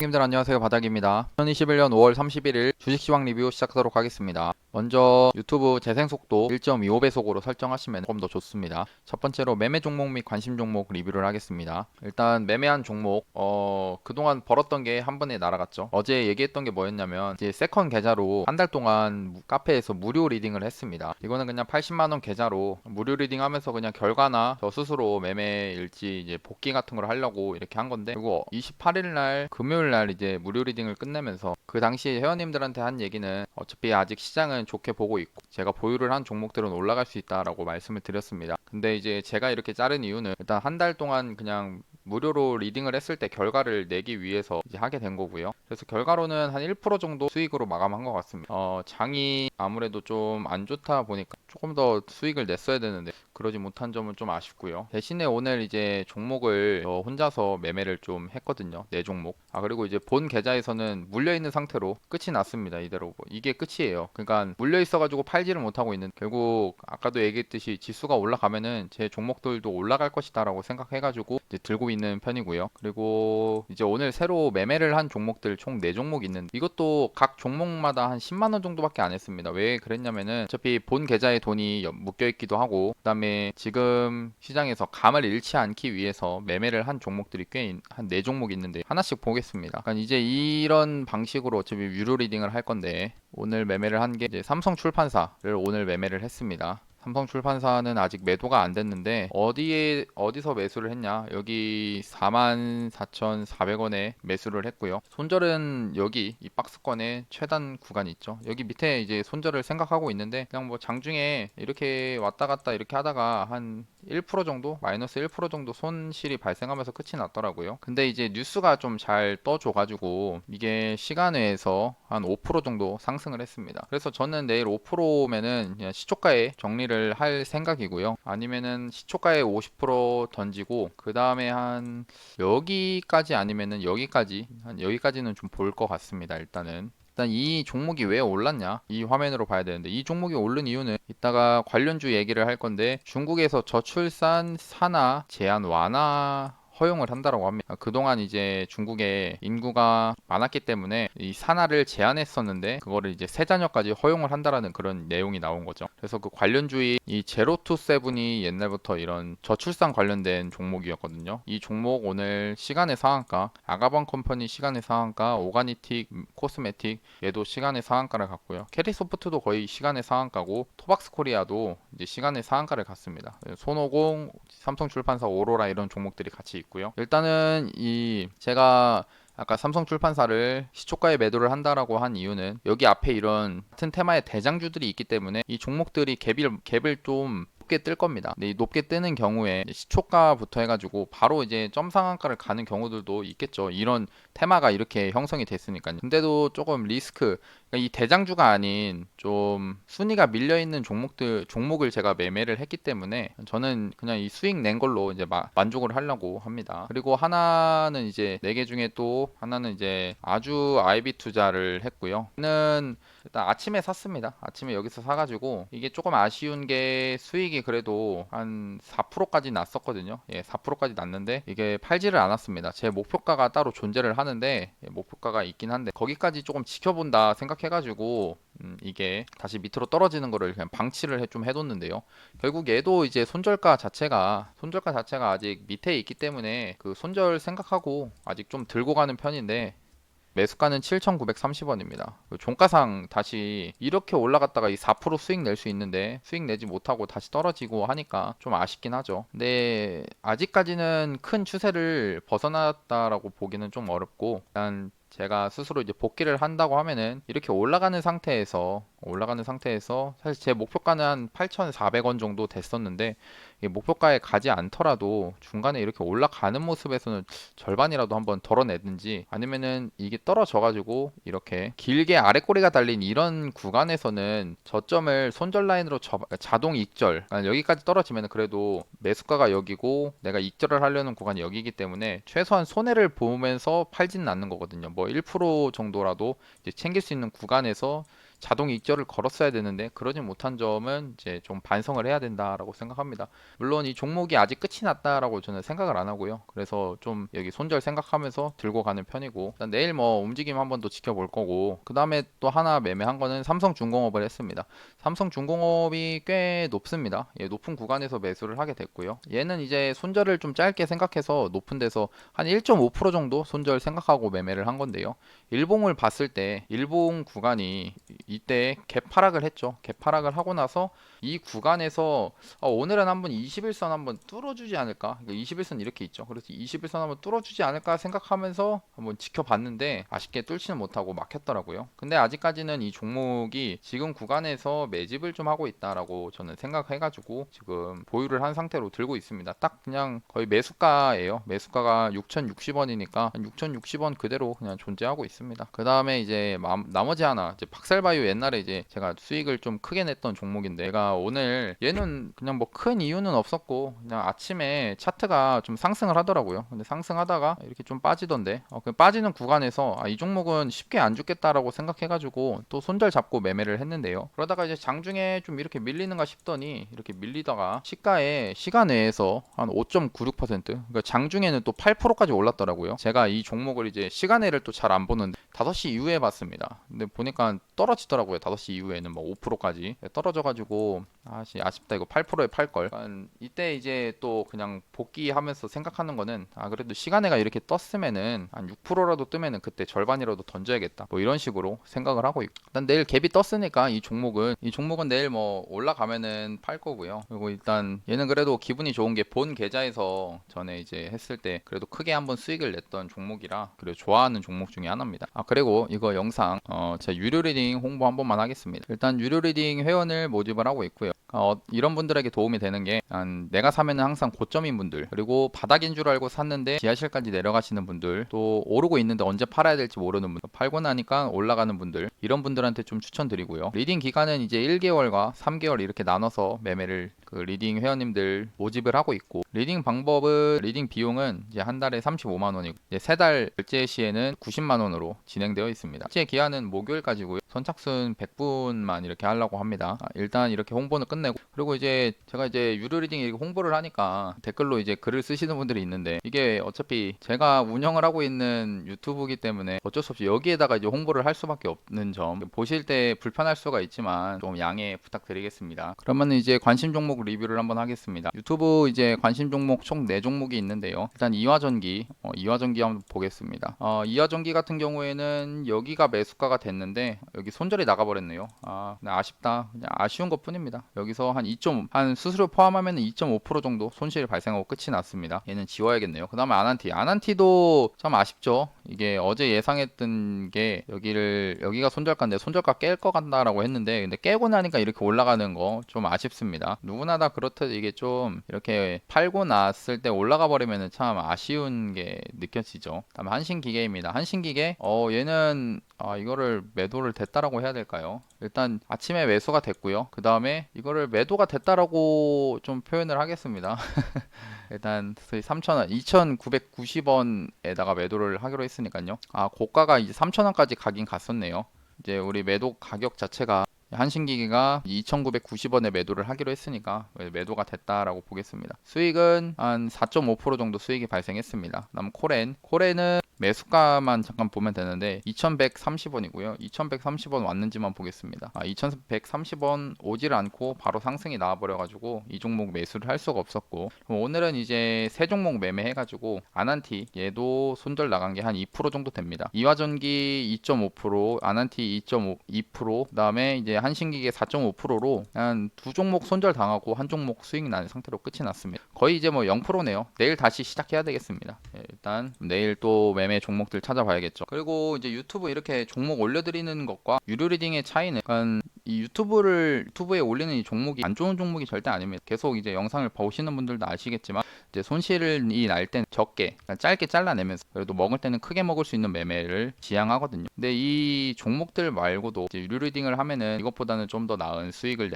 님들 안녕하세요, 바닥입니다. 2021년 5월 31일 주식시황 리뷰 시작하도록 하겠습니다. 먼저 유튜브 재생속도 1.25배속으로 설정하시면 조금 더 좋습니다. 첫 번째로 매매 종목 및 관심 종목 리뷰를 하겠습니다. 일단 매매한 종목 그동안 벌었던 게 한 번에 날아갔죠. 어제 얘기했던 게 뭐였냐면 이제 세컨 계좌로 한 달 동안 카페에서 무료 리딩을 했습니다. 이거는 그냥 80만원 계좌로 무료 리딩 하면서 그냥 결과나 저 스스로 매매 일지 이제 복귀 같은 걸 하려고 이렇게 한 건데, 그리고 28일 날 금요일 날 이제 무료 리딩을 끝내면서 그 당시 회원님들한테 한 얘기는 어차피 아직 시장은 좋게 보고 있고 제가 보유를 한 종목들은 올라갈 수 있다라고 말씀을 드렸습니다. 근데 이제 제가 이렇게 자른 이유는 일단 한 달 동안 그냥 무료로 리딩을 했을 때 결과를 내기 위해서 이제 하게 된 거고요. 그래서 결과로는 한 1% 정도 수익으로 마감한 것 같습니다. 장이 아무래도 좀 안 좋다 보니까 조금 더 수익을 냈어야 되는데 그러지 못한 점은 좀 아쉽고요. 대신에 오늘 이제 종목을 혼자서 매매를 좀 했거든요. 네 종목. 그리고 이제 본 계좌에서는 물려 있는 상태로 끝이 났습니다. 이대로 이게 끝이에요. 그러니까 물려 있어가지고 팔지를 못하고 있는, 결국 아까도 얘기했듯이 지수가 올라가면은 제 종목들도 올라갈 것이다라고 생각해가지고 이제 들고 있는 편이고요. 그리고 이제 오늘 새로 매매를 한 종목들 총 4종목 있는데 이것도 각 종목마다 한 10만 원 정도밖에 안 했습니다. 왜 그랬냐면은 어차피 본 계좌에 돈이 묶여 있기도 하고, 그다음에 지금 시장에서 감을 잃지 않기 위해서 매매를 한 종목들이 꽤 한 4종목 있는데 하나씩 보겠습니다. 그러니까 이제 이런 방식으로 어차피 유료 리딩을 할 건데, 오늘 매매를 한 게 이제 삼성출판사를 오늘 매매를 했습니다. 삼성출판사는 아직 매도가 안 됐는데 어디서 매수를 했냐? 여기 44,400원에 매수를 했고요. 손절은 여기 이 박스권의 최단 구간이 있죠. 여기 밑에 이제 손절을 생각하고 있는데, 그냥 뭐 장중에 이렇게 왔다 갔다 이렇게 하다가 한 1% 정도, 마이너스 1% 정도 손실이 발생하면서 끝이 났더라고요. 근데 이제 뉴스가 좀 잘 떠줘가지고 이게 시간외에서 한 5% 정도 상승을 했습니다. 그래서 저는 내일 5%면은 그냥 시초가에 정리를 할 생각이고요. 아니면은 시초가에 50% 던지고 그 다음에 한 여기까지, 아니면은 여기까지, 한 여기까지는 좀 볼 것 같습니다. 일단 이 종목이 왜 올랐냐, 이 화면으로 봐야 되는데, 이 종목이 오른 이유는 이따가 관련주 얘기를 할 건데, 중국에서 저출산 산하 제한 완화 허용을 한다라고 합니다. 그동안 이제 중국에 인구가 많았기 때문에 이 산하를 제한했었는데 그거를 이제 세 자녀까지 허용을 한다라는 그런 내용이 나온 거죠. 그래서 그 관련주의 이 제로 투 세븐이 옛날부터 이런 저출산 관련된 종목이었거든요. 이 종목 오늘 시간의 상한가, 아가번 컴퍼니 시간의 상한가, 오가니틱 코스메틱 얘도 시간의 상한가를 갔고요. 캐리소프트도 거의 시간의 상한가고, 토박스 코리아도 이제 시간의 상한가를 갔습니다. 손오공, 삼성출판사, 오로라 이런 종목들이 같이 있고요. 일단은 이 제가 아까 삼성출판사를 시초가에 매도를 한다라고 한 이유는 여기 앞에 이런 같은 테마의 대장주들이 있기 때문에 이 종목들이 갭을 좀 높게 뜰 겁니다. 근데 이 높게 뜨는 경우에 시초가부터 해가지고 바로 이제 점 상한가를 가는 경우들도 있겠죠. 이런 테마가 이렇게 형성이 됐으니까요. 근데도 조금 그러니까 이 대장주가 아닌 좀 순위가 밀려 있는 종목을 제가 매매를 했기 때문에 저는 그냥 이 수익 낸 걸로 이제 만족을 하려고 합니다. 그리고 하나는 이제 4개 중에 또 하나는 이제 아주 아이비 투자를 했고요. 는 일단 아침에 샀습니다. 아침에 여기서 사가지고, 이게 조금 아쉬운 게 수익이 그래도 한 4%까지 났었거든요. 예, 4%까지 났는데 이게 팔지를 않았습니다. 제 목표가가 따로 존재를 하는데, 목표가가 있긴 한데 거기까지 조금 지켜본다 생각해가지고 이게 다시 밑으로 떨어지는 거를 그냥 방치를 좀 해뒀는데요. 결국 얘도 이제 손절가 자체가 아직 밑에 있기 때문에 그 손절 생각하고 아직 좀 들고 가는 편인데, 매수가는 7,930원입니다. 종가상 다시 이렇게 올라갔다가 이 4% 수익 낼 수 있는데 수익 내지 못하고 다시 떨어지고 하니까 좀 아쉽긴 하죠. 근데 아직까지는 큰 추세를 벗어났다라고 보기는 좀 어렵고, 일단 제가 스스로 이제 복귀를 한다고 하면은 이렇게 올라가는 상태에서 사실 제 목표가는 한 8,400원 정도 됐었는데, 이게 목표가에 가지 않더라도 중간에 이렇게 올라가는 모습에서는 절반이라도 한번 덜어내든지, 아니면은 이게 떨어져 가지고 이렇게 길게 아래 꼬리가 달린 이런 구간에서는 저점을 손절 라인으로 자동 익절, 여기까지 떨어지면 그래도 매수가가 여기고 내가 익절을 하려는 구간이 여기이기 때문에 최소한 손해를 보면서 팔지는 않는 거거든요. 뭐 1% 정도라도 이제 챙길 수 있는 구간에서 자동 익절을 걸었어야 되는데 그러지 못한 점은 이제 좀 반성을 해야 된다라고 생각합니다. 물론 이 종목이 아직 끝이 났다라고 저는 생각을 안 하고요. 그래서 좀 여기 손절 생각하면서 들고 가는 편이고, 일단 내일 뭐 움직임 한번 더 지켜볼 거고, 그 다음에 또 하나 매매한 거는 삼성중공업을 했습니다. 삼성중공업이 꽤 높습니다. 예, 높은 구간에서 매수를 하게 됐고요. 얘는 이제 손절을 좀 짧게 생각해서 높은 데서 한 1.5% 정도 손절 생각하고 매매를 한 건데요. 일봉을 봤을 때 일봉 구간이 이때 개파락을 했죠. 개파락을 하고 나서 이 구간에서 오늘은 한번 21선 한번 뚫어주지 않을까? 그러니까 21선 이렇게 있죠. 그래서 21선 한번 뚫어주지 않을까 생각하면서 한번 지켜봤는데 아쉽게 뚫지는 못하고 막혔더라고요. 근데 아직까지는 이 종목이 지금 구간에서 매집을 좀 하고 있다라고 저는 생각해가지고 지금 보유를 한 상태로 들고 있습니다. 딱 그냥 거의 매수가예요. 매수가가 6,060원이니까 6,060원 그대로 그냥 존재하고 있습니다. 그 다음에 이제 나머지 하나 이제 박살바이오 옛날에 이제 제가 수익을 좀 크게 냈던 종목인데 제가 오늘 얘는 그냥 뭐 큰 이유는 없었고 그냥 아침에 차트가 좀 상승을 하더라고요. 근데 상승하다가 이렇게 좀 빠지던데 그 빠지는 구간에서 이 종목은 쉽게 안 죽겠다라고 생각해가지고 또 손절 잡고 매매를 했는데요. 그러다가 이제 장중에 좀 이렇게 밀리는가 싶더니 이렇게 밀리다가 시가에 시간 내에서 한 5.96% 그러니까 장중에는 또 8%까지 올랐더라고요. 제가 이 종목을 이제 시간에를 또 잘 안 보는데 5시 이후에 봤습니다. 근데 보니까 떨어지더라고요. 5시 이후에는 뭐 5%까지 떨어져가지고 아쉽다 이거 8%에 팔걸. 이때 이제 또 그냥 복귀하면서 생각하는 거는 그래도 시간에가 이렇게 떴으면은 한 6%라도 뜨면은 그때 절반이라도 던져야겠다. 뭐 이런 식으로 생각을 하고 있고. 일단 내일 갭이 떴으니까 이 종목은 내일 뭐 올라가면은 팔 거고요. 그리고 일단 얘는 그래도 기분이 좋은 게 본 계좌에서 전에 이제 했을 때 그래도 크게 한번 수익을 냈던 종목이라 그리고 좋아하는 종목 중에 하나입니다. 그리고 이거 영상 제 유료 리딩 홍보 한 번만 하겠습니다. 일단 유료 리딩 회원을 모집을 하고 있고요. 이런 분들에게 도움이 되는 게 내가 사면은 항상 고점인 분들 그리고 바닥인 줄 알고 샀는데 지하실까지 내려가시는 분들 또 오르고 있는데 언제 팔아야 될지 모르는 분들 팔고 나니까 올라가는 분들 이런 분들한테 좀 추천드리고요. 리딩 기간은 이제 1개월과 3개월 이렇게 나눠서 매매를 그 리딩 회원님들 모집을 하고 있고 리딩 비용은 이제 한 달에 35만 원이고 이제 세 달 결제 시에는 90만 원으로 진행되어 있습니다. 실제 기한은 목요일까지고요. 선착순 100분만 이렇게 하려고 합니다. 일단 이렇게 홍보는 끝내고 그리고 이제 제가 이제 유료 리딩 이렇게 홍보를 하니까 댓글로 이제 글을 쓰시는 분들이 있는데 이게 어차피 제가 운영을 하고 있는 유튜브이기 때문에 어쩔 수 없이 여기에다가 이제 홍보를 할 수밖에 없는 점 보실 때 불편할 수가 있지만 좀 양해 부탁드리겠습니다. 그러면 이제 관심 종목 리뷰를 한번 하겠습니다. 유튜브 이제 관심 종목 총 4종목이 있는데요. 일단 이화전기 한번 보겠습니다. 이화전기 같은 경우에는 여기가 매수가가 됐는데 여기 손절이 나가버렸네요. 아쉽다. 그냥 아쉬운 것 뿐입니다. 여기서 한 수수료 포함하면 2.5% 정도 손실이 발생하고 끝이 났습니다. 얘는 지워야겠네요. 그 다음에 아난티도 참 아쉽죠. 이게 어제 예상했던 게 여기가 손절가인데 손절가 깰 것 같다라고 했는데 근데 깨고 나니까 이렇게 올라가는 거 좀 아쉽습니다. 누구나 다 그렇듯 이게 좀 이렇게 팔고 났을 때 올라가 버리면 참 아쉬운 게 느껴지죠. 다음에 한신기계입니다. 한신기계 얘는 이거를 매도를 됐다라고 해야 될까요? 일단 아침에 매수가 됐고요. 그 다음에 이거를 매도가 됐다라고 좀 표현을 하겠습니다. 일단 3,000원, 2,990원에다가 매도를 하기로 했으니까요. 고가가 이제 3,000원까지 가긴 갔었네요. 이제 우리 매도 가격 자체가 한신기계가 2,990원에 매도를 하기로 했으니까 매도가 됐다라고 보겠습니다. 수익은 한 4.5% 정도 수익이 발생했습니다. 그다음 코렌은 매수가만 잠깐 보면 되는데 2,130원이고요. 2,130원 왔는지만 보겠습니다. 2,130원 오질 않고 바로 상승이 나와버려가지고 이 종목 매수를 할 수가 없었고 오늘은 이제 세 종목 매매해가지고 아난티 얘도 손절 나간 게 한 2% 정도 됩니다. 이화전기 2.5%, 아난티 2.2%, 그다음에 이제 한신기계 4.5%로 한 두 종목 손절 당하고 한 종목 수익 나는 상태로 끝이 났습니다. 거의 이제 뭐 0%네요. 내일 다시 시작해야 되겠습니다. 일단 내일 또 매매 종목들 찾아봐야겠죠. 그리고 이제 유튜브 이렇게 종목 올려드리는 것과 유료 리딩의 차이는 약간 이 유튜브에 올리는 이 종목이 안 좋은 종목이 절대 아닙니다. 계속 이제 영상을 보시는 분들도 아시겠지만 이제 손실이 날 때는 적게 그러니까 짧게 잘라내면서 그래도 먹을 때는 크게 먹을 수 있는 매매를 지향하거든요. 근데 이 종목들 말고도 이제 유리딩을 하면은 이것보다는 좀 더 나은 수익을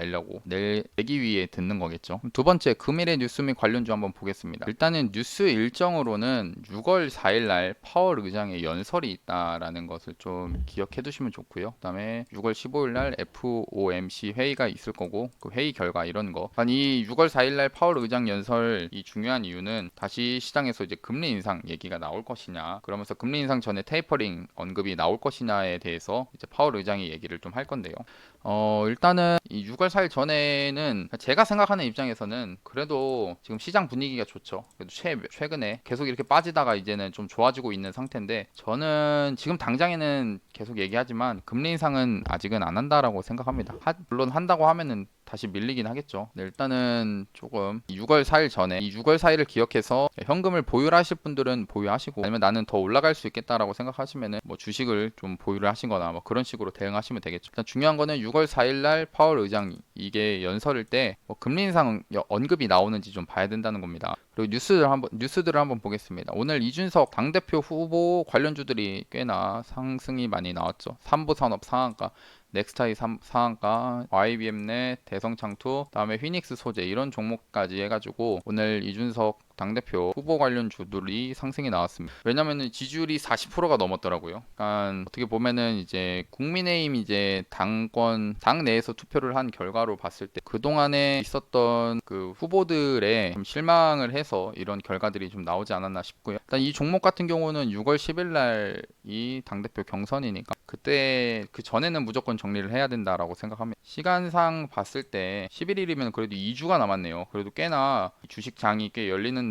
내기 위해 듣는 거겠죠. 두 번째, 금일의 뉴스 및 관련주 한번 보겠습니다. 일단은 뉴스 일정으로는 6월 4일 날 파월 의장의 연설이 있다라는 것을 좀 기억해 두시면 좋고요. 그다음에 6월 15일 날 FOMC 회의가 있을 거고 그 회의 결과 이런 거. 이 6월 4일 날 파월 의장 연설 이 중요한 이유는 다시 시장에서 이제 금리 인상 얘기가 나올 것이냐, 그러면서 금리 인상 전에 테이퍼링 언급이 나올 것이냐에 대해서 이제 파월 의장이 얘기를 좀 할 건데요. 일단은 이 6월 4일 전에는 제가 생각하는 입장에서는 그래도 지금 시장 분위기가 좋죠. 그래도 최근에 계속 이렇게 빠지다가 이제는 좀 좋아지고 있는 상태인데, 저는 지금 당장에는 계속 얘기하지만 금리 인상은 아직은 안 한다라고 생각합니다. 물론 한다고 하면은 다시 밀리긴 하겠죠. 네, 일단은 조금 6월 4일 전에 이 6월 4일을 기억해서 현금을 보유하실 분들은 보유하시고, 아니면 나는 더 올라갈 수 있겠다라고 생각하시면은 뭐 주식을 좀 보유를 하시거나 뭐 그런 식으로 대응하시면 되겠죠. 일단 중요한 거는 6월 4일 날 파월 의장 이게 연설일 때 뭐 금리 인상 언급이 나오는지 좀 봐야 된다는 겁니다. 그리고 뉴스들을 한번 보겠습니다. 오늘 이준석 당대표 후보 관련주들이 꽤나 상승이 많이 나왔죠. 삼보산업 상한가, 넥스타이 상한가, YBM넷, 대성창투, 다음에 휘닉스 소재 이런 종목까지 해가지고 오늘 이준석 당대표 후보 관련주들이 상승이 나왔습니다. 왜냐면은 지지율이 40%가 넘었더라고요. 그러니까 어떻게 보면은 이제 국민의힘 이제 당 내에서 투표를 한 결과로 봤을 때 그동안에 있었던 그 후보들의 좀 실망을 해서 이런 결과들이 좀 나오지 않았나 싶고요. 일단 이 종목 같은 경우는 6월 10일 날이 당대표 경선이니까 그때 그 전에는 무조건 정리를 해야 된다라고 생각합니다. 시간상 봤을 때 11일이면 그래도 2주가 남았네요. 그래도 꽤나 주식장이 꽤 열리는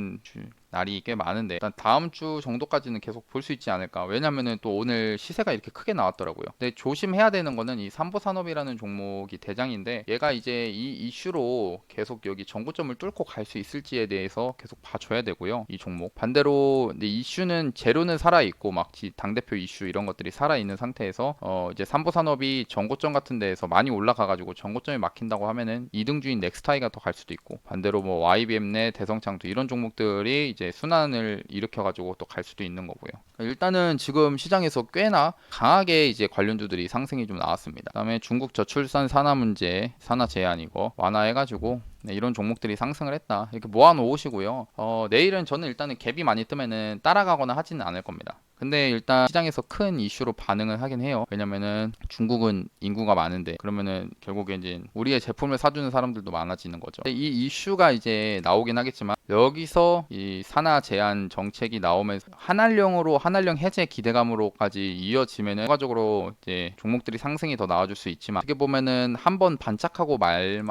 날이 꽤 많은데, 일단 다음 주 정도까지는 계속 볼 수 있지 않을까. 왜냐면은 또 오늘 시세가 이렇게 크게 나왔더라고요. 근데 조심해야 되는 거는 이 삼보산업이라는 종목이 대장인데, 얘가 이제 이 이슈로 계속 여기 정고점을 뚫고 갈 수 있을지에 대해서 계속 봐줘야 되고요. 이 종목 반대로 근데 이슈는 재료는 살아 있고 막 당대표 이슈 이런 것들이 살아 있는 상태에서 이제 삼보산업이 정고점 같은 데에서 많이 올라가가지고 정고점이 막힌다고 하면은 2등주인 넥스타이가 더 갈 수도 있고, 반대로 뭐 YBM넷, 대성창투 이런 종목들이 이제 순환을 일으켜가지고 또 갈 수도 있는 거고요. 일단은 지금 시장에서 꽤나 강하게 이제 관련주들이 상승이 좀 나왔습니다. 그다음에 중국 저출산 산화 문제, 산화 제한 이거 완화해가지고 네, 이런 종목들이 상승을 했다. 이렇게 모아놓으시고요. 내일은 저는 일단은 갭이 많이 뜨면은 따라가거나 하지는 않을 겁니다. 근데 일단 시장에서 큰 이슈로 반응을 하긴 해요. 왜냐면은 중국은 인구가 많은데 그러면은 결국에 이제 우리의 제품을 사주는 사람들도 많아지는 거죠. 이 이슈가 이제 나오긴 하겠지만 여기서 이 산화 제한 정책이 나오면서 한한령 해제 기대감으로까지 이어지면은 결과적으로 이제 종목들이 상승이 더 나와줄 수 있지만, 어떻게 보면은 한번 반짝하고 말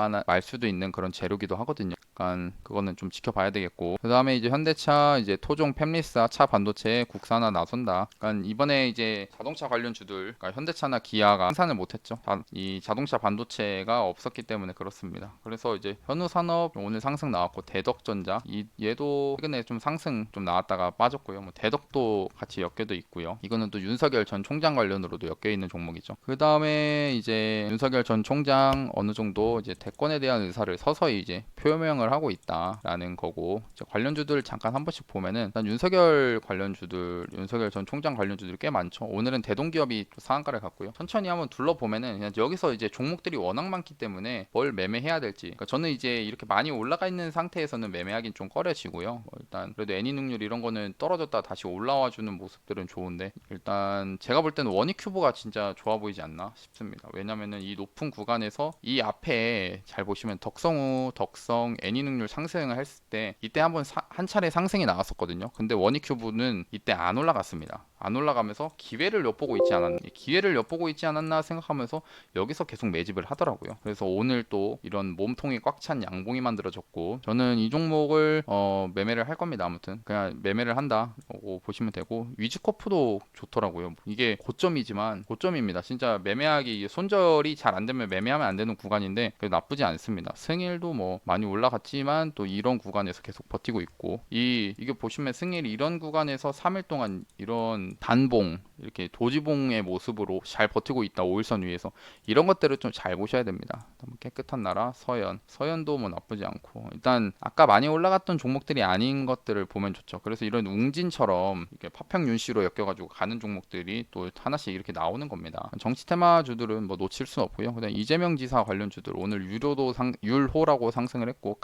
수도 있는 그런 재료기도 하거든요. 그러니까 그거는 좀 지켜봐야 되겠고, 그 다음에 이제 현대차, 이제 토종 팹리사, 차 반도체 국산화 나선다. 그러니까 이번에 이제 자동차 관련주들, 그러니까 현대차나 기아가 생산을 못했죠. 이 자동차 반도체가 없었기 때문에 그렇습니다. 그래서 이제 현우산업 오늘 상승 나왔고, 대덕전자 얘도 최근에 좀 상승 좀 나왔다가 빠졌고요. 뭐 대덕도 같이 엮여도 있고요. 이거는 또 윤석열 전 총장 관련으로도 엮여 있는 종목이죠. 그 다음에 이제 윤석열 전 총장 어느 정도 이제 대권에 대한 의사를 서서히 이제 표명을 하고 있다라는 거고, 관련주들 잠깐 한 번씩 보면은 일단 윤석열 전 총장 관련주들이 꽤 많죠. 오늘은 대동기업이 또 상한가를 갔고요. 천천히 한번 둘러보면은 그냥 여기서 이제 종목들이 워낙 많기 때문에 뭘 매매해야 될지, 그러니까 저는 이제 이렇게 많이 올라가 있는 상태에서는 매매하긴 좀 꺼려지고요. 일단 그래도 애니능률 이런 거는 떨어졌다 다시 올라와 주는 모습들은 좋은데, 일단 제가 볼 때는 원익큐브가 진짜 좋아 보이지 않나 싶습니다. 왜냐면은 이 높은 구간에서 이 앞에 잘 보시면 덕성, 애니능률 상승을 했을 때 이때 한 차례 상승이 나왔었거든요. 근데 원익큐브는 이때 안 올라갔습니다. 안 올라가면서 기회를 엿보고 있지 않았나 생각하면서 여기서 계속 매집을 하더라고요. 그래서 오늘 또 이런 몸통이 꽉 찬 양봉이 만들어졌고, 저는 이 종목을 매매를 할 겁니다. 아무튼 그냥 매매를 한다고 보시면 되고, 위즈코프도 좋더라고요. 이게 고점입니다. 진짜 매매하기 손절이 잘 안 되면 매매하면 안 되는 구간인데 그래도 나쁘지 않습니다. 승일도 뭐 많이 올라갔지만 또 이런 구간에서 계속 버티고 있고, 이게 보시면 승일이 이런 구간에서 3일 동안 이런 이런 단봉 이렇게 도지봉의 모습으로 잘 버티고 있다 5일선 위에서 이런 것들을 좀 잘 보셔야 됩니다. 깨끗한 나라 서현도 뭐 나쁘지 않고 일단 아까 많이 올라갔던 종목들이 아닌 것들을 보면 좋죠. 그래서 이런 웅진처럼 이렇게 파평 윤씨로 엮여가지고 가는 종목들이 또 하나씩 이렇게 나오는 겁니다. 정치 테마주들은 뭐 놓칠 수 없고요. 그다음 이재명 지사 관련 주들 오늘 율호라고 상승을 했고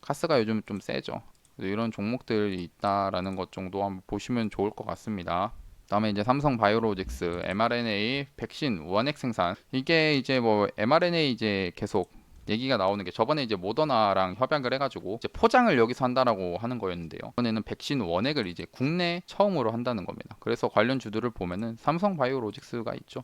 카스가 요즘 좀 세죠. 이런 종목들이 있다라는 것 정도 한번 보시면 좋을 것 같습니다. 다음에 이제 삼성 바이오로직스 mRNA 백신 원액 생산 이게 이제 뭐 mRNA 이제 계속 얘기가 나오는 게 저번에 이제 모더나랑 협약을 해가지고 이제 포장을 여기서 한다라고 하는 거였는데요. 이번에는 백신 원액을 이제 국내 처음으로 한다는 겁니다. 그래서 관련 주들을 보면은 삼성 바이오로직스가 있죠.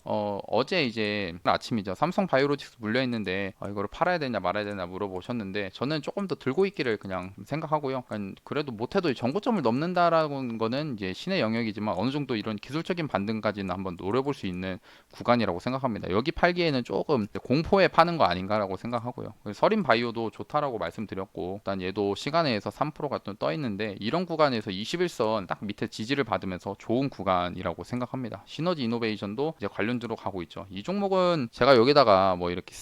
어제 이제 아침이죠. 삼성 바이오로직스 물려 있는데 이거를 팔아야 되냐 말아야 되냐 물어보셨는데 저는 조금 더 들고 있기를 그냥 생각하고요. 그래도 못해도 정고점을 넘는다라는 거는 이제 신의 영역이지만 어느 정도 이런 기술적인 반등까지는 한번 노려볼 수 있는 구간이라고 생각합니다. 여기 팔기에는 조금 공포에 파는 거 아닌가라고 생각하고요. 서린 바이오도 좋다라고 말씀드렸고 일단 얘도 시간에서 3%가 좀 떠 있는데 이런 구간에서 21선 딱 밑에 지지를 받으면서 좋은 구간이라고 생각합니다. 시너지 이노베이션도 이제 관련주로 가고 있죠. 이 종목은 제가 여기다가 뭐 이렇게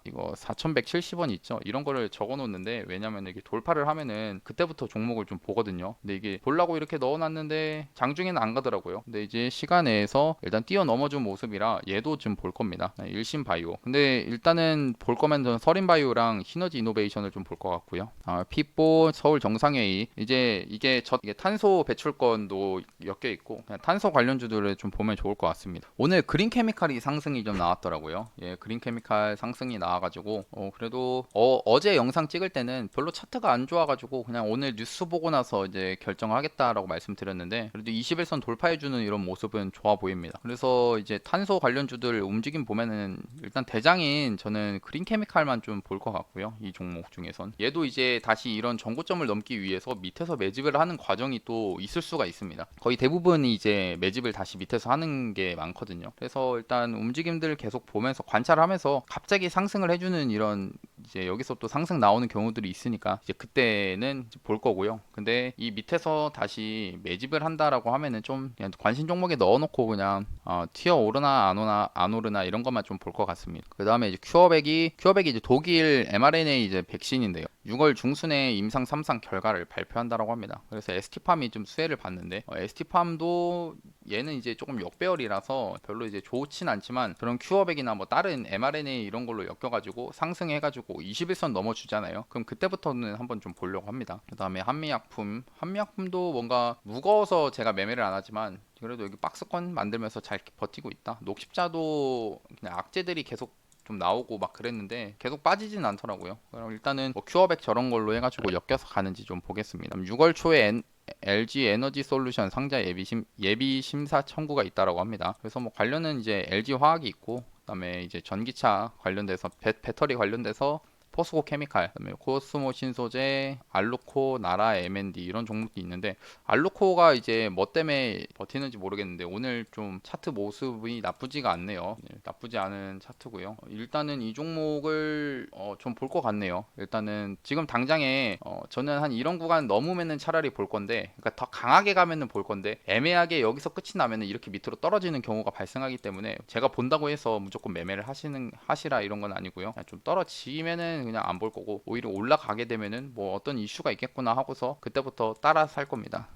이거 4170원 있죠. 이런 거를 적어 놓는데 왜냐면 이게 돌파를 하면은 그때부터 종목을 좀 보거든요. 근데 이게 보려고 이렇게 넣어 놨는데 장중에는 안 가더라고요. 근데 이제 시간에서 일단 뛰어넘어준 모습이라 얘도 좀 볼 겁니다. 일신 바이오. 근데 일단은 볼 거면 저는 서린바이오랑 시너지 이노베이션을 좀 볼 것 같고요. 피뽀 서울 정상회의 이제 이게 탄소 배출권도 엮여 있고 그냥 탄소 관련주들을 좀 보면 좋을 것 같습니다. 오늘 그린케미칼이 상승이 좀 나왔더라고요. 예, 그린케미칼 상승이 나와가지고 그래도 어제 영상 찍을 때는 별로 차트가 안 좋아가지고 그냥 오늘 뉴스 보고 나서 이제 결정하겠다라고 말씀드렸는데 그래도 21선 돌파해주는 이런 모습은 좋아 보입니다. 그래서 이제 탄소 관련주들 움직임 보면은 일단 대장인 저는 그린케미칼만 좀 볼 것 같고요. 이 종목 중에선 얘도 이제 다시 이런 전고점을 넘기 위해서 밑에서 매집을 하는 과정이 또 있을 수가 있습니다. 거의 대부분이 이제 매집을 다시 밑에서 하는 게 많거든요. 그래서 일단 움직임들 계속 보면서 관찰하면서 갑자기 상승을 해주는 이런 이제 여기서 또 상승 나오는 경우들이 있으니까 이제 그때는 볼 거고요. 근데 이 밑에서 다시 매집을 한다라고 하면은 좀 그냥 관심 종목에 넣어놓고 그냥 튀어 오르나 안 오르나 이런 것만 좀 볼 것 같습니다. 그 다음에 이제 큐어백이 이제 독일 mRNA 이제 백신인데요. 6월 중순에 임상 3상 결과를 발표한다라고 합니다. 그래서 ST팜이 좀 수혜를 봤는데 ST팜도 얘는 이제 조금 역배열이라서 별로 이제 좋진 않지만 그런 큐어백이나 뭐 다른 mRNA 이런 걸로 엮여가지고 상승해가지고 21선 넘어주잖아요. 그럼 그때부터는 한번 좀 보려고 합니다. 그 다음에 한미약품도 뭔가 무거워서 제가 매매를 안 하지만 그래도 여기 박스권 만들면서 잘 버티고 있다. 녹십자도 그냥 악재들이 계속 좀 나오고 막 그랬는데 계속 빠지진 않더라고요. 그럼 일단은 뭐 큐어백 저런 걸로 해가지고 엮여서 가는지 좀 보겠습니다. 6월 초에 LG 에너지 솔루션 상자 예비 심사 청구가 있다라고 합니다. 그래서 뭐 관련은 이제 LG 화학이 있고 그다음에 이제 전기차 관련돼서 배터리 관련돼서 포스코 케미칼, 그다음에 코스모 신소재, 알루코, 나라 M&D 이런 종목도 있는데 알루코가 이제 뭐 때문에 버티는지 모르겠는데 오늘 좀 차트 모습이 나쁘지가 않네요. 나쁘지 않은 차트고요. 일단은 이 종목을 좀 볼 것 같네요. 일단은 지금 당장에 저는 한 이런 구간 넘으면은 차라리 볼 건데, 그러니까 더 강하게 가면은 볼 건데 애매하게 여기서 끝이 나면은 이렇게 밑으로 떨어지는 경우가 발생하기 때문에 제가 본다고 해서 무조건 매매를 하시라 이런 건 아니고요. 그냥 좀 떨어지면은 그냥 안 볼 거고 오히려 올라가게 되면은 뭐 어떤 이슈가 있겠구나 하고서 그때부터 따라 살 겁니다.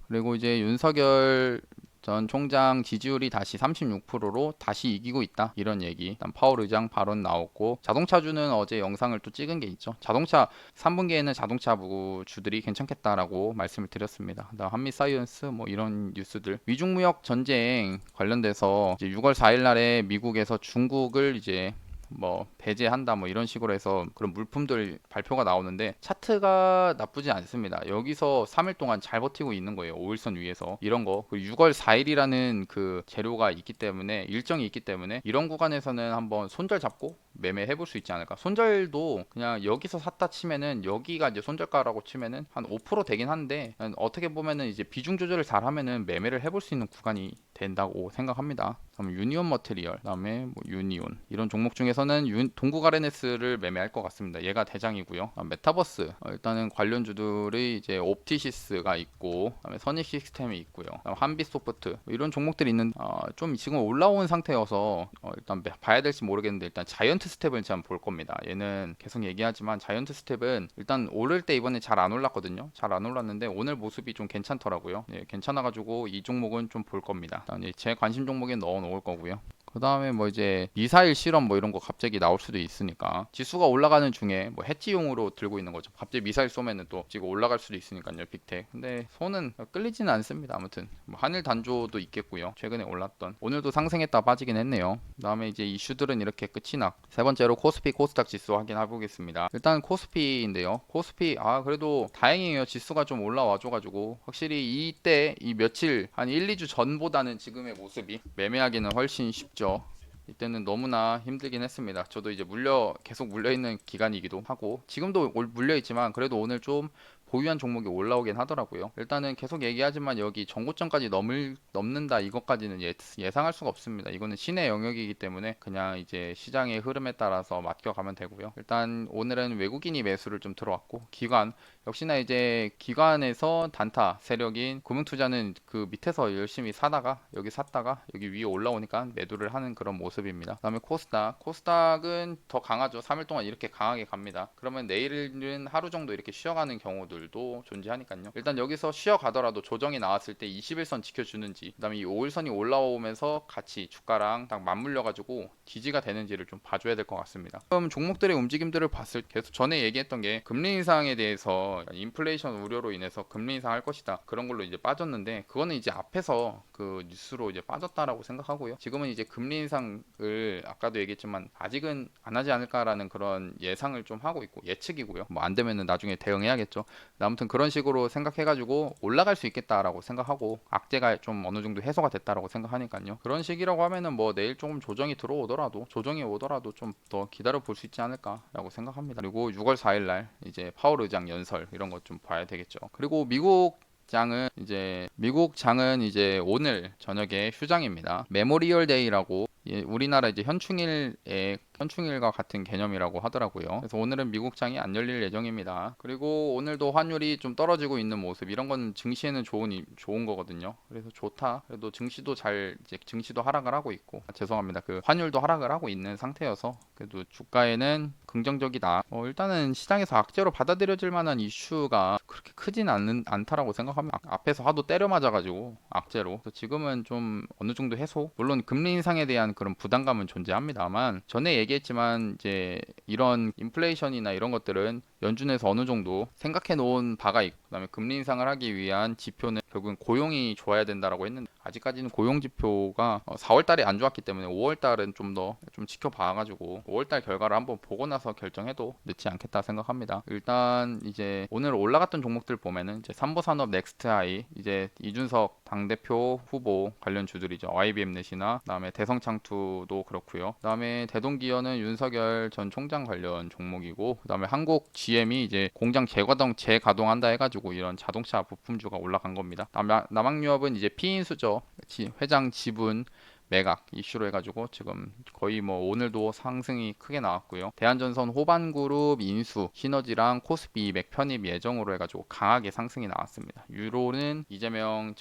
그리고 이제 윤석열 전 총장 지지율이 다시 36%로 다시 이기고 있다 이런 얘기. 일단 파월 의장 발언 나왔고 자동차주는 어제 영상을 또 찍은 게 있죠. 자동차 3분기에는 자동차 주들이 괜찮겠다라고 말씀을 드렸습니다. 그다음 한미사이언스 뭐 이런 뉴스들 위중무역 전쟁 관련돼서 이제 6월 4일 날에 미국에서 중국을 이제 뭐 배제한다 뭐 이런 식으로 해서 그런 물품들 발표가 나오는데 차트가 나쁘지 않습니다. 여기서 3일 동안 잘 버티고 있는 거예요. 5일선 위에서 이런 거. 그리고 6월 4일이라는 그 재료가 있기 때문에 일정이 있기 때문에 이런 구간에서는 한번 손절 잡고 매매해 볼 수 있지 않을까. 손절도 그냥 여기서 샀다 치면은 여기가 이제 손절가라고 치면은 한 5% 되긴 한데 어떻게 보면은 이제 비중 조절을 잘 하면은 매매를 해볼 수 있는 구간이 된다고 생각합니다. 그럼 유니온 머테리얼, 그다음에 뭐 유니온 이런 종목 중에서는 동국 아레네스를 매매할 것 같습니다. 얘가 대장이고요. 메타버스 일단은 관련주들이 이제 옵티시스가 있고, 그다음에 선익 시스템이 있고요. 한빛소프트 이런 종목들이 있는 좀 지금 올라온 상태여서 일단 봐야 될지 모르겠는데 일단 자이언트 스텝을 제가 볼 겁니다. 얘는 계속 얘기하지만 자이언트 스텝은 일단 오를 때 이번에 잘 안 올랐거든요. 잘 안 올랐는데 오늘 모습이 좀 괜찮더라고요. 예, 괜찮아가지고 이 종목은 좀 볼 겁니다. 일단 제 관심 종목에 넣어 놓을 거고요. 그 다음에 뭐 이제 미사일 실험 뭐 이런 거 갑자기 나올 수도 있으니까 지수가 올라가는 중에 뭐 해치용으로 들고 있는 거죠. 갑자기 미사일 쏘면은 또 지금 올라갈 수도 있으니까요. 빅텍. 근데 손은 끌리지는 않습니다. 아무튼 뭐 한일 단조도 있겠고요. 최근에 올랐던 오늘도 상승했다 빠지긴 했네요. 그다음에 이제 이슈들은 이렇게 끝이 나. 세 번째로 코스피 코스닥 지수 확인해 보겠습니다. 일단 코스피인데요. 코스피 그래도 다행이에요. 지수가 좀 올라와 줘가지고 확실히 이때 이 며칠 한 1, 2주 전보다는 지금의 모습이 매매하기는 훨씬 쉽죠. 이때는 너무나 힘들긴 했습니다. 저도 이제 계속 물려 있는 기간이기도 하고 지금도 물려 있지만 그래도 오늘 좀 보유한 종목이 올라오긴 하더라고요. 일단은 계속 얘기하지만 여기 전고점까지 넘는다 이것까지는 예상할 수가 없습니다. 이거는 신의 영역이기 때문에 그냥 이제 시장의 흐름에 따라서 맡겨가면 되고요. 일단 오늘은 외국인이 매수를 좀 들어왔고 기관 역시나 이제 기관에서 단타 세력인 금융투자는 그 밑에서 열심히 사다가 여기 샀다가 여기 위에 올라오니까 매도를 하는 그런 모습입니다. 그다음에 코스닥은 더 강하죠. 3일 동안 이렇게 강하게 갑니다. 그러면 내일은 하루 정도 이렇게 쉬어가는 경우들도 존재하니까요. 일단 여기서 쉬어가더라도 조정이 나왔을 때 21선 지켜주는지 그다음에 이 5일선이 올라오면서 같이 주가랑 딱 맞물려 가지고 지지가 되는지를 좀 봐줘야 될 것 같습니다. 그럼 종목들의 움직임들을 봤을 때 계속 전에 얘기했던 게 금리 인상에 대해서 인플레이션 우려로 인해서 금리 인상할 것이다 그런 걸로 이제 빠졌는데 그거는 이제 앞에서 그 뉴스로 이제 빠졌다라고 생각하고요. 지금은 이제 금리 인상을 아까도 얘기했지만 아직은 안 하지 않을까라는 그런 예상을 좀 하고 있고 예측이고요. 뭐 안 되면은 나중에 대응해야겠죠. 아무튼 그런 식으로 생각해가지고 올라갈 수 있겠다라고 생각하고 악재가 좀 어느 정도 해소가 됐다라고 생각하니까요. 그런 식이라고 하면은 뭐 내일 조금 조정이 오더라도 좀 더 기다려 볼 수 있지 않을까라고 생각합니다. 그리고 6월 4일날 이제 파월 의장 연설 이런 것 좀 봐야 되겠죠. 그리고 미국 장은 이제 오늘 저녁에 휴장입니다. 메모리얼 데이라고 우리나라 이제 현충일과 같은 개념이라고 하더라고요. 그래서 오늘은 미국장이 안 열릴 예정입니다. 그리고 오늘도 환율이 좀 떨어지고 있는 모습 이런 건 증시에는 좋은 거거든요. 그래서 좋다. 그래도 증시도 하락을 하고 있고 죄송합니다. 그 환율도 하락을 하고 있는 상태여서 그래도 주가에는 긍정적이다. 일단은 시장에서 악재로 받아들여질 만한 이슈가 그렇게 크진 않다라고 생각합니다. 앞에서 하도 때려 맞아가지고 악재로. 그래서 지금은 좀 어느 정도 해소. 물론 금리 인상에 대한 그런 부담감은 존재합니다만 전에 얘기했지만 이제 이런 인플레이션이나 이런 것들은 연준에서 어느 정도 생각해 놓은 바가 있고 그다음에 금리 인상을 하기 위한 지표는 결국은 고용이 좋아야 된다라고 했는데 아직까지는 고용 지표가 4월 달에 안 좋았기 때문에 5월 달은 좀 더 좀 지켜봐 가지고 5월 달 결과를 한번 보고 나서 결정해도 늦지 않겠다 생각합니다. 일단 이제 오늘 올라갔던 종목들 보면은 이제 삼보산업 넥스트하이 이제 이준석 당대표 후보 관련 주들이죠. YBM넷이나 그다음에 대성창투도 그렇고요. 그다음에 대동기어는 윤석열 전 총장 관련 종목이고 그다음에 한국 GM이 이제 공장 재가동한다 해가지고 이런 자동차 부품주가 올라간 겁니다. 남학유업은 이제 피인수죠. 회장 지분 매각 이슈로 해가지고 지금 거의 뭐 오늘도 상승이 크게 나왔고요. 대한전선 호반그룹 인수, 시너지랑 코스피 200 편입 예정으로 해가지고 강하게 상승이 나왔습니다. 유로는 이재명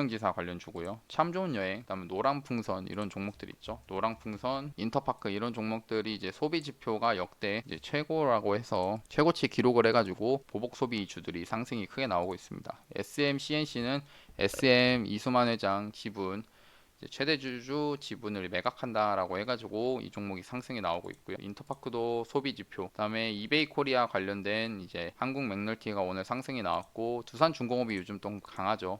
지사 관련 주고요. 참 좋은 여행, 그다음에 노랑풍선 이런 종목들 있죠. 노랑풍선, 인터파크 이런 종목들이 이제 소비 지표가 역대 이제 최고라고 해서 최고치 기록을 해가지고 보복 소비 주들이 상승이 크게 나오고 있습니다. SMCNC는 SM 이수만 회장 지분 최대 주주 지분을 매각한다라고 해가지고 이 종목이 상승이 나오고 있고요. 인터파크도 소비 지표, 그다음에 이베이 코리아 관련된 이제 한국 맥널티가 오늘 상승이 나왔고 두산중공업이 요즘 좀 강하죠.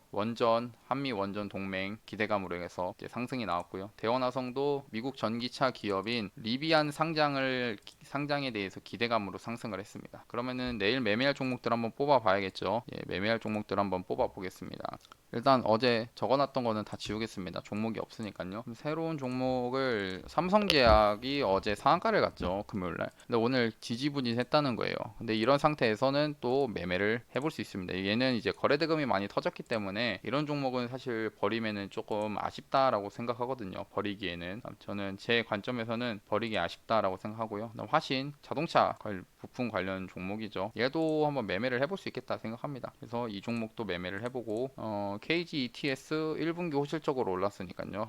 한미 원전 동맹 기대감으로 해서 이제 상승이 나왔고요. 대원화성도 미국 전기차 기업인 리비안 상장에 대해서 기대감으로 상승을 했습니다. 그러면은 내일 매매할 종목들 한번 뽑아 봐야겠죠. 예, 매매할 종목들 한번 뽑아 보겠습니다. 일단 어제 적어놨던 거는 다 지우겠습니다. 종목이 없으니까요. 새로운 종목을 삼성제약이 어제 상한가를 갔죠. 금요일날. 근데 오늘 지지부진했다는 거예요. 근데 이런 상태에서는 또 매매를 해볼 수 있습니다. 얘는 이제 거래대금이 많이 터졌기 때문에 이런 종목은 사실 버리면은 조금 아쉽다라고 생각하거든요. 버리기에는 저는 제 관점에서는 버리기 아쉽다라고 생각하고요. 그다음 화신 자동차 부품 관련 종목이죠. 얘도 한번 매매를 해볼 수 있겠다 생각합니다. 그래서 이 종목도 매매를 해보고 KG ETS 1분기 호실적으로 올랐으니까요.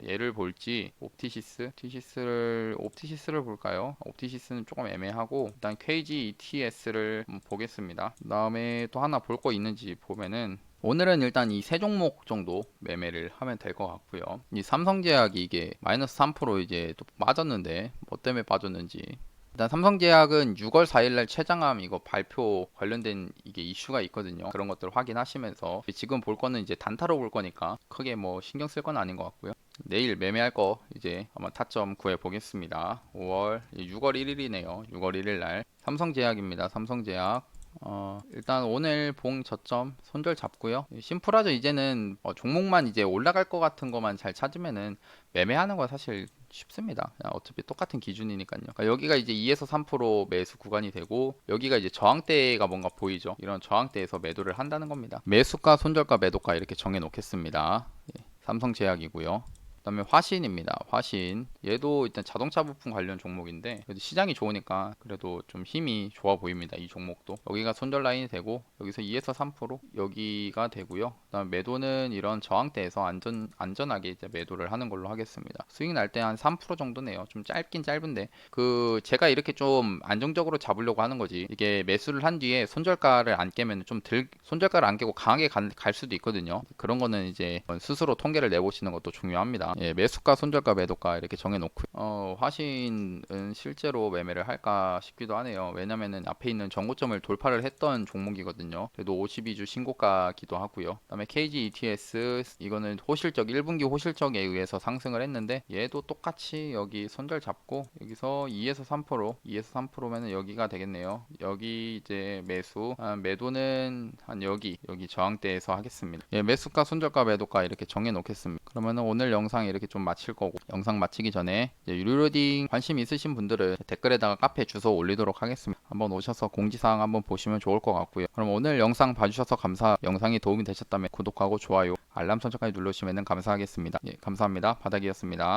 얘를 볼지 옵티시스를 볼까요? 옵티시스는 조금 애매하고 일단 KG ETS를 보겠습니다. 그다음에 또 하나 볼 거 있는지 보면은 오늘은 일단 이 세 종목 정도 매매를 하면 될 것 같고요. 이 삼성제약이 이게 마이너스 3% 이제 또 빠졌는데 뭐 때문에 빠졌는지 일단 삼성제약은 6월 4일날 최장암 이거 발표 관련된 이게 이슈가 있거든요. 그런 것들 확인하시면서 지금 볼 거는 이제 단타로 볼 거니까 크게 뭐 신경 쓸 건 아닌 것 같고요. 내일 매매할 거 이제 한번 타점 구해 보겠습니다. 6월 1일이네요. 6월 1일 날 삼성제약입니다. 삼성제약. 일단 오늘 봉 저점 손절 잡고요. 심플하죠. 이제는 종목만 이제 올라갈 것 같은 것만 잘 찾으면은 매매하는 거 사실 쉽습니다. 그냥 어차피 똑같은 기준이니까요. 그러니까 여기가 이제 2에서 3% 매수 구간이 되고 여기가 이제 저항대가 뭔가 보이죠. 이런 저항대에서 매도를 한다는 겁니다. 매수가, 손절가, 매도가 이렇게 정해 놓겠습니다. 예, 삼성제약이고요. 그다음에 화신입니다. 화신. 얘도 일단 자동차 부품 관련 종목인데 그래도 시장이 좋으니까 그래도 좀 힘이 좋아 보입니다. 이 종목도. 여기가 손절 라인이 되고 여기서 2에서 3% 여기가 되고요. 그다음에 매도는 이런 저항대에서 안전하게 이제 매도를 하는 걸로 하겠습니다. 수익 날 때 한 3% 정도네요. 좀 짧긴 짧은데 제가 이렇게 좀 안정적으로 잡으려고 하는 거지. 이게 매수를 한 뒤에 손절가를 안 깨면 손절가를 안 깨고 강하게 갈 수도 있거든요. 그런 거는 이제 스스로 통계를 내보시는 것도 중요합니다. 예, 매수가, 손절가, 매도가 이렇게 정해놓고 화신은 실제로 매매를 할까 싶기도 하네요. 왜냐면은 앞에 있는 전고점을 돌파를 했던 종목이거든요. 그래도 52주 신고가기도 하고요. 그다음에 KG ETS 이거는 1분기 호실적에 의해서 상승을 했는데 얘도 똑같이 여기 손절 잡고 여기서 2에서 3%면은 여기가 되겠네요. 여기 이제 매도는 한 여기 저항대에서 하겠습니다. 예, 매수가, 손절가, 매도가 이렇게 정해 놓겠습니다. 그러면은 오늘 영상 이렇게 좀 마칠 거고 영상 마치기 전에 이제 유료로딩 관심 있으신 분들은 댓글에다가 카페 주소 올리도록 하겠습니다. 한번 오셔서 공지사항 한번 보시면 좋을 것 같고요. 그럼 오늘 영상 봐주셔서 영상이 도움이 되셨다면 구독하고 좋아요, 알람 설정까지 눌러주시면 감사하겠습니다. 예, 감사합니다. 바닥이었습니다.